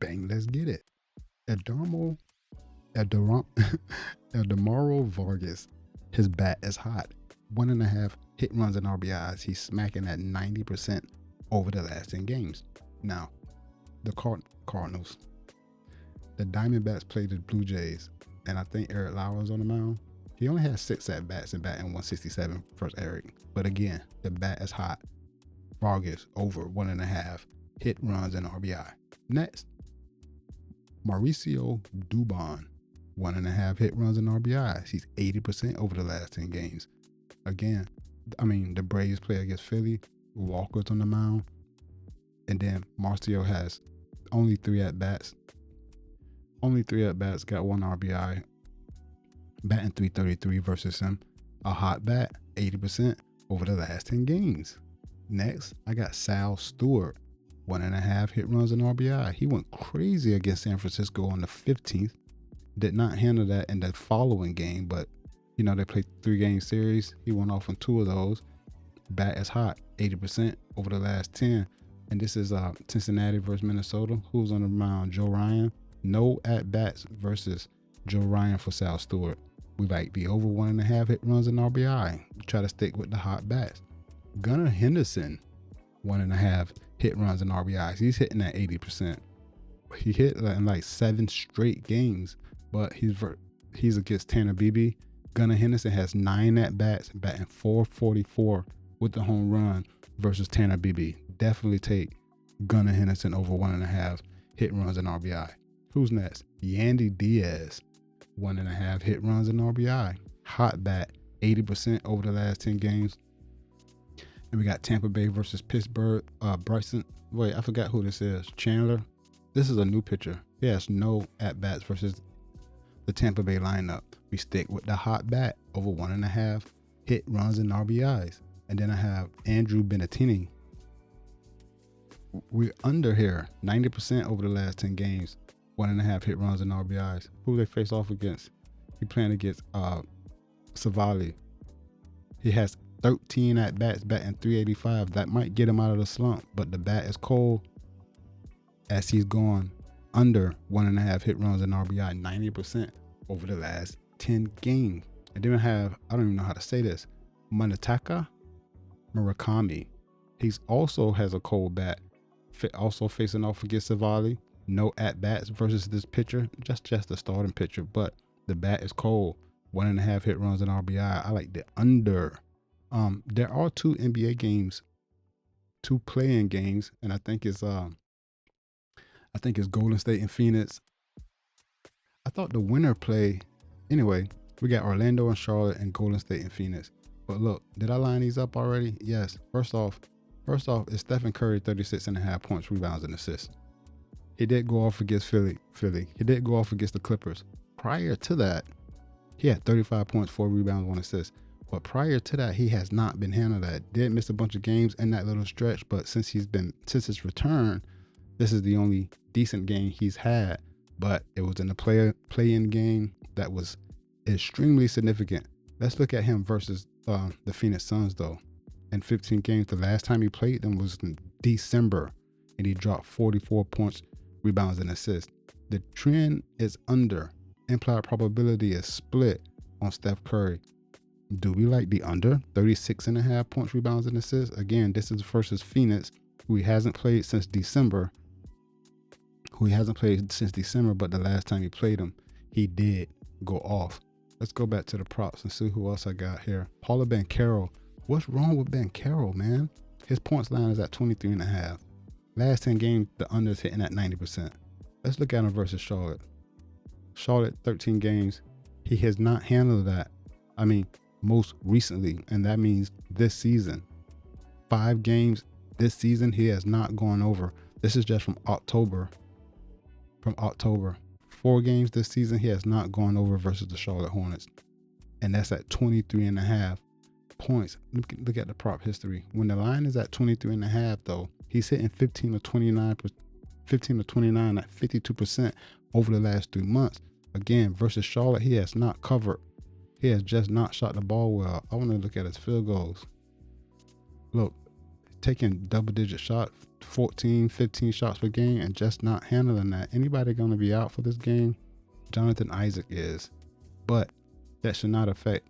Bang, let's get it. Eldamaro, Eldamaro, Eldamaro Vargas, his bat is hot. 1.5 hit runs and RBIs. He's smacking at 90% over the last 10 games. Now, the Cardinals. The Diamondbacks played the Blue Jays, and I think Eric Lauer's on the mound. He only has 6 at-bats and batting 167 versus Eric. But again, the bat is hot. Vargas over 1.5 hit runs and RBI. Next, Mauricio Dubon, 1.5 hit runs and RBIs. He's 80% over the last 10 games. Again, the Braves play against Philly. Walker's on the mound. And then Marcio has only 3 at-bats. Got 1 RBI. Batting .333 versus him. A hot bat, 80% over the last 10 games. Next, I got Sal Stewart, 1.5 hit runs and RBI. He went crazy against San Francisco on the 15th. Did not handle that in the following game, but they played 3-game series. He went off on 2 of those. Bat is hot, 80% over the last 10. And this is Cincinnati versus Minnesota. Who's on the mound? Joe Ryan. No at-bats versus Joe Ryan for Sal Stewart. We like the over 1.5 hit runs and RBI. We try to stick with the hot bats. Gunnar Henderson, 1.5 hit runs and RBIs. He's hitting at 80%. He hit in like 7 straight games, but he's against Tanner Bibee. Gunnar Henderson has 9 at-bats, batting .444 with the home run versus Tanner Bibee. Definitely take Gunnar Henderson over 1.5 hit runs and RBI. Who's next? Yandy Diaz, 1.5 hit runs and RBI. Hot bat, 80% over the last 10 games. And we got Tampa Bay versus Pittsburgh. Bryson, I forgot who this is. Chandler. This is a new pitcher. He has no at-bats versus the Tampa Bay lineup. We stick with the hot bat over 1.5 hit runs and RBIs. And then I have Andrew Benintendi. We're under here, 90% over the last 10 games. 1.5 hit runs and RBIs. Who they face off against? He playing against Savali. He has 13 at-bats, batting .385. That might get him out of the slump, but the bat is cold as he's gone under 1.5 hit runs and RBI, 90% over the last 10 games. And then I have, I don't even know how to say this, Munetaka Murakami. He's also has a cold bat, also facing off against Savali. No at-bats versus this pitcher, just the starting pitcher, but the bat is cold. 1.5 hit runs and RBI. I like the under. There are 2 NBA games, 2 play-in games, and I think it's Golden State and Phoenix. I thought the winner play. Anyway, we got Orlando and Charlotte and Golden State and Phoenix. But look, did I line these up already? Yes. First off, is Stephen Curry 36.5 points, rebounds, and assists. He did go off against Philly. He did go off against the Clippers. Prior to that, he had 35 points, 4 rebounds, 1 assist. But prior to that, he has not been handled that. Did miss a bunch of games in that little stretch, but since his return, this is the only decent game he's had. But it was in the play-in game that was extremely significant. Let's look at him versus the Phoenix Suns, though. In 15 games, the last time he played them was in December, and he dropped 44 points, rebounds, and assists. The trend is under. Implied probability is split on Steph Curry. Do we like the under? 36.5 points, rebounds, and assists. Again, this is versus Phoenix, who he hasn't played since December. But the last time he played him, he did go off. Let's go back to the props and see who else I got here. Paolo Banchero. What's wrong with Banchero, man? His points line is at 23.5. Last 10 games, the under is hitting at 90%. Let's look at him versus Charlotte. Charlotte, 13 games. He has not handled that. Most recently, and that means this season. 5 games this season, he has not gone over. This is just from October. 4 games this season, he has not gone over versus the Charlotte Hornets. And that's at 23.5 points. Look at the prop history. When the line is at 23.5, though, he's hitting 15 to 29 at 52% over the last 3 months. Again, versus Charlotte, he has not covered. He has just not shot the ball well. I want to look at his field goals. Look, taking double-digit shots, 14, 15 shots per game, and just not handling that. Anybody going to be out for this game? Jonathan Isaac is. But that should not affect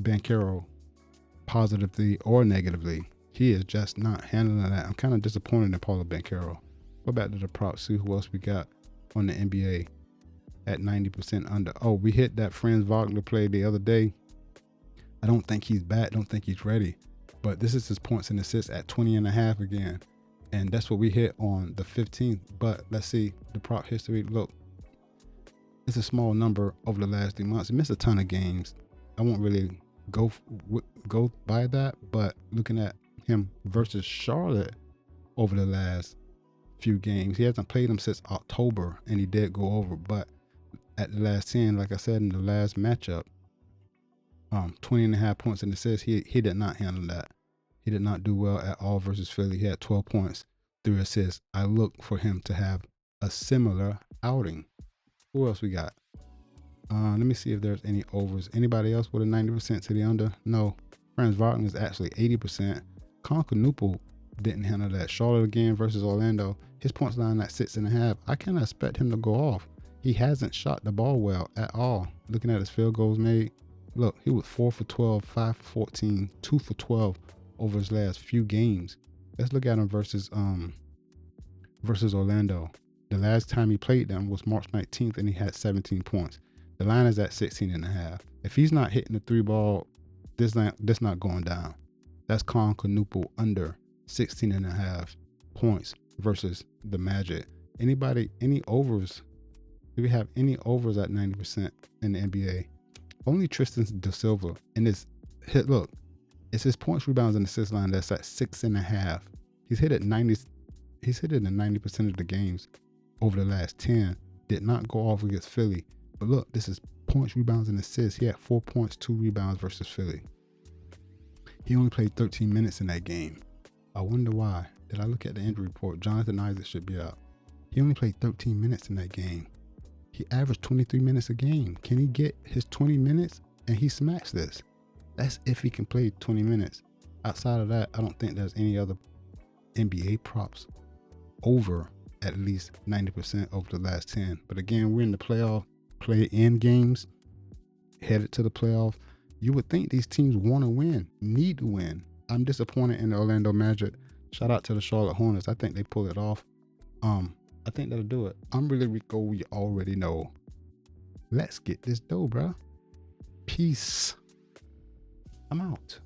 Banchero positively or negatively. He is just not handling that. I'm kind of disappointed in Paolo Banchero. Go back to the props, see who else we got on the NBA at 90% under. Oh, we hit that Franz Wagner play the other day. I don't think he's back. Don't think he's ready. But this is his points and assists at 20.5 again. And that's what we hit on the 15th. But let's see the prop history. Look, it's a small number over the last 3 months. He missed a ton of games. I won't really go by that. But looking at him versus Charlotte over the last few games, he hasn't played them since October, and he did go over. But at the last 10, like I said in the last matchup, 20.5 points and assists, he did not handle that. He did not do well at all versus Philly. He had 12 points, 3 assists. I look for him to have a similar outing. Who else we got? Let me see if there's any overs. Anybody else with a 90% to the under? No. Franz Wagner is actually 80%. Kenuple didn't handle that. Charlotte again versus Orlando. His points line at 6.5. I cannot expect him to go off. He hasn't shot the ball well at all. Looking at his field goals made, look, he was 4 for 12, 5 for 14, 2 for 12 over his last few games. Let's look at him versus Orlando. The last time he played them was March 19th, and he had 17 points. The line is at 16.5. If he's not hitting the 3 ball, this not going down. That's Kenuple under 16.5 points versus the Magic. Anybody, any overs? Do we have any overs at 90% in the NBA? Only Tristan da Silva. And it's his points, rebounds, and assist line that's at 6.5. He's hit it in 90% of the games over the last 10. Did not go off against Philly. But look, this is points, rebounds, and assists. He had 4 points, 2 rebounds versus Philly. He only played 13 minutes in that game. I wonder why. Did I look at the injury report? Jonathan Isaac should be out. He only played 13 minutes in that game. He averaged 23 minutes a game. Can he get his 20 minutes? And he smacks this. That's if he can play 20 minutes. Outside of that, I don't think there's any other NBA props over at least 90% over the last 10. But again, we're in the play-in games, headed to the playoff. You would think these teams want to win, need to win. I'm disappointed in the Orlando Magic. Shout out to the Charlotte Hornets. I think they pull it off. I think that'll do it. I'm really Rico. You already know. Let's get this dough, bro. Peace. I'm out.